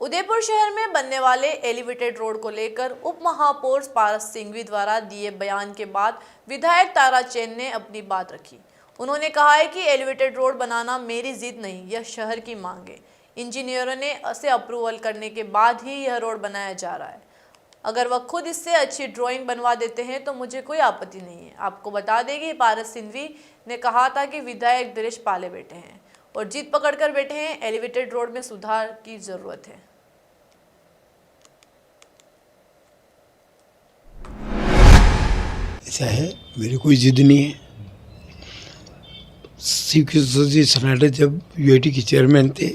उदयपुर शहर में बनने वाले एलिवेटेड रोड को लेकर उप महापौर पारस सिंघवी द्वारा दिए बयान के बाद विधायक ताराचंद ने अपनी बात रखी। उन्होंने कहा है कि एलिवेटेड रोड बनाना मेरी जिद नहीं, यह शहर की मांग है। इंजीनियरों ने इसे अप्रूवल करने के बाद ही यह रोड बनाया जा रहा है। अगर वह खुद इससे अच्छी ड्राइंग बनवा देते हैं तो मुझे कोई आपत्ति नहीं है। आपको बता दें कि पारस सिंघवी ने कहा था कि विधायक दिनेश पाले बैठे हैं और जीत पकड़कर बैठे हैं। एलिवेटेड रोड में सुधार की जरूरत है। ऐसा है, मेरी कोई जिद नहीं है। जी सनाडे जब यूआईटी के चेयरमैन थे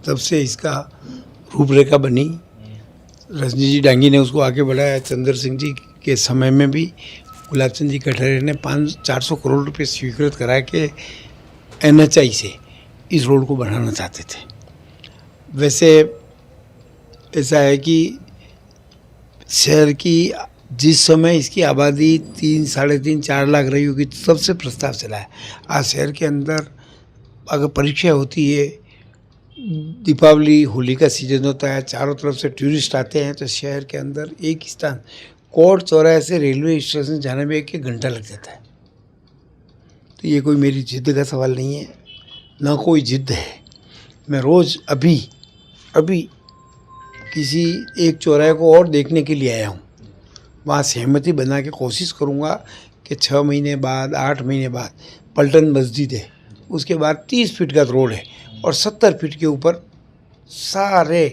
तब से इसका रूपरेखा बनी। रजनी जी डांगी ने उसको आगे बढ़ाया। चंद्र सिंह जी के समय में भी गुलाब चंद जी कटहरे ने 400 करोड़ रुपए स्वीकृत करा के NHI से इस रोड को बढ़ाना चाहते थे। वैसे ऐसा है कि शहर की जिस समय इसकी आबादी 3, 3.5, 4 लाख रही होगी तब से प्रस्ताव चला है। आज शहर के अंदर अगर परीक्षा होती है, दीपावली होली का सीजन होता है, चारों तरफ से टूरिस्ट आते हैं, तो शहर के अंदर एक स्थान कोर्ट चौराहे से रेलवे स्टेशन जाने में 1 घंटा लग जाता है। तो ये कोई मेरी जिद का सवाल नहीं है, ना कोई जिद है। मैं रोज़ अभी किसी एक चौराहे को और देखने के लिए आया हूँ। वहाँ सहमति बना के कोशिश करूँगा कि 6 महीने बाद, 8 महीने बाद पलटन मस्जिद है, उसके बाद 30 फीट का रोड है और 70 फीट के ऊपर सारे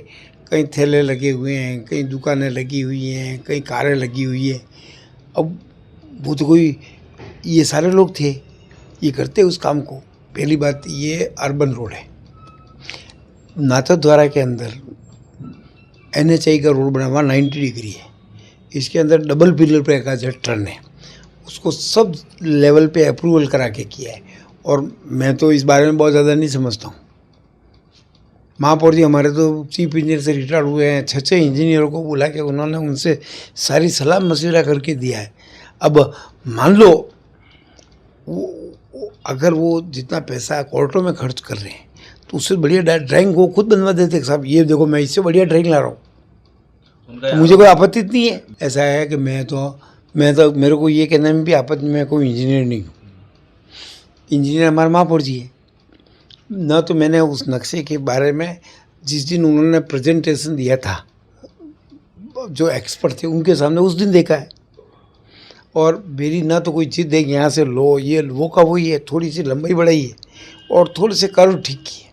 कहीं ठेले लगे हुए हैं, कहीं दुकानें लगी हुई हैं, कहीं कारें लगी हुई हैं। अब वो तो कोई ये सारे लोग थे, ये करते उस काम को। पहली बात, ये अर्बन रोड है। नाथद्वारा के अंदर NHI का रोड बना हुआ 90 डिग्री है। इसके अंदर डबल पिलर पे का जो टर्न है उसको सब लेवल पे अप्रूवल करा के किया है। और मैं तो इस बारे में बहुत ज़्यादा नहीं समझता हूँ। महापौर जी हमारे तो चीफ इंजीनियर से रिटायर हुए हैं। 6 इंजीनियरों को बुला के उन्होंने उनसे सारी सलाह मशविरा करके दिया है। अब मान लो अगर वो जितना पैसा कोर्टों में खर्च कर रहे हैं तो उससे बढ़िया ड्राइंग वो खुद बनवा देते। साहब ये देखो, मैं इससे बढ़िया ड्राइंग ला रहा हूँ, तो मुझे कोई आपत्ति नहीं है। ऐसा है कि मैं तो मेरे को ये कहने में भी आपत्ति, मैं कोई इंजीनियर नहीं हूँ। इंजीनियर हमारे महापौर जी है ना। तो मैंने उस नक्शे के बारे में जिस दिन उन्होंने प्रेजेंटेशन दिया था, जो एक्सपर्ट थे उनके सामने, उस दिन देखा है। और मेरी ना तो कोई जिद है यहाँ से लो, ये वो का वही है। थोड़ी सी लंबाई बढ़ाई है और थोड़े से कर्व ठीक किए।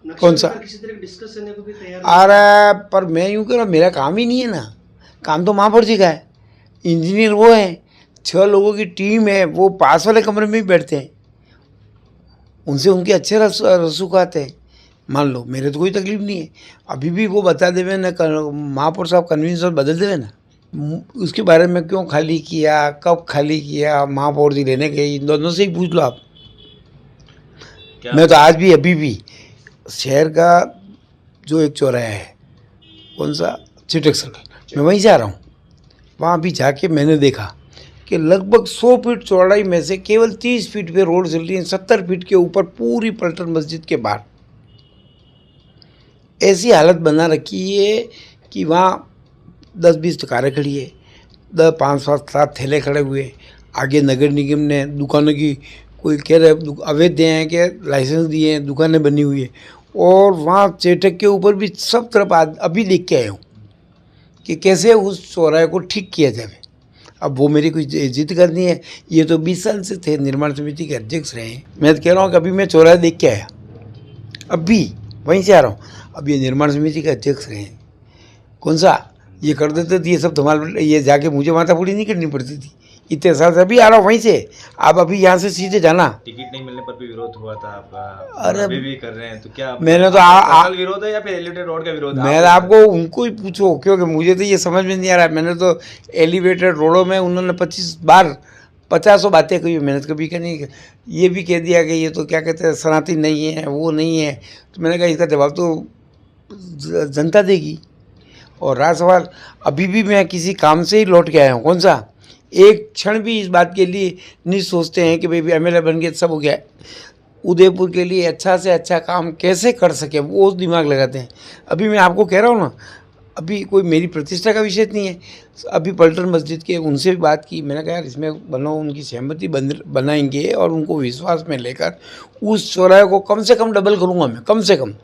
कौन सा किसी तरह डिस्कस करने को भी तैयार आ रहा है, पर मैं यूँ कह रहा हूँ, मेरा काम ही नहीं है ना। काम तो महापौर जी का है। इंजीनियर वो हैं, 6 लोगों की टीम है, वो पास वाले कमरे में भी बैठते हैं, उनसे उनके अच्छे रसूख आते हैं। मान लो मेरे तो कोई तकलीफ नहीं है। अभी भी वो बता देवे ना, महापौर साहब कन्वींस और बदल देवे ना। उसके बारे में क्यों खाली किया, कब खाली किया, महापौर जी लेने गए, इन दोनों से ही पूछ लो आप। मैं तो आज भी अभी भी शहर का जो एक चौराहा है, कौन सा, चिटक सर्कल, मैं वहीं जा रहा हूँ। वहाँ भी जाके मैंने देखा कि लगभग 100 फीट चौड़ाई में से केवल 30 फीट पे रोड चल रही है। 70 फीट के ऊपर पूरी पलटन मस्जिद के बाहर ऐसी हालत बना रखी है कि वहाँ 10-20 कारें खड़ी है, 5-7 ठेले खड़े हुए। आगे नगर निगम ने दुकानों की, कोई कह रहे अवैध हैं कि लाइसेंस दिए हैं, दुकानें बनी हुई है। और वहाँ चेटक के ऊपर भी सब तरफ अभी देख के आया हूँ कि कैसे उस चौराहे को ठीक किया जाए। अब वो मेरी कोई जिद करनी है। ये तो 20 साल से थे, निर्माण समिति के अध्यक्ष रहे हैं। मैं तो कह रहा हूँ कि अभी मैं चौराहा देख के आया, अभी वहीं से आ रहा हूँ। अब ये निर्माण समिति के अध्यक्ष रहे हैं, कौन सा ये कर देते तो ये सब तुम्हारे, ये जाके मुझे माथापूरी नहीं करनी पड़ती थी। इतने साल से अभी आ रहा हूँ वहीं से। आप अभी यहाँ से सीधे जाना। टिकट नहीं मिलने पर भी विरोध हुआ था आपका, अरे अभी भी कर रहे हैं, तो क्या मैंने तो असल विरोध है या फिर एलिवेटेड रोड का विरोध है? मैं आपको उनको ही पूछो, क्योंकि मुझे तो ये समझ में नहीं आ रहा है। मैंने तो एलिवेटेड रोडों में उन्होंने 25 बार 50 बातें कही, मैंने तो कभी नहीं ये भी कह दिया कि ये तो क्या कहते हैं, सनातन नहीं है, वो नहीं है। तो मैंने कहा इसका जवाब तो जनता देगी। और रहा सवाल, अभी भी मैं किसी काम से ही लौट के आया हूँ, कौन सा, एक क्षण भी इस बात के लिए नहीं सोचते हैं कि भाई MLA बन गए सब हो गया। उदयपुर के लिए अच्छा से अच्छा काम कैसे कर सके वो दिमाग लगाते हैं। अभी मैं आपको कह रहा हूँ ना, अभी कोई मेरी प्रतिष्ठा का विषय नहीं है। अभी पलटन मस्जिद के उनसे भी बात की, मैंने कहा यार इसमें बनाओ, उनकी सहमति बनाएंगे और उनको विश्वास में लेकर उस चौराहे को कम से कम डबल करूँगा मैं, कम से कम।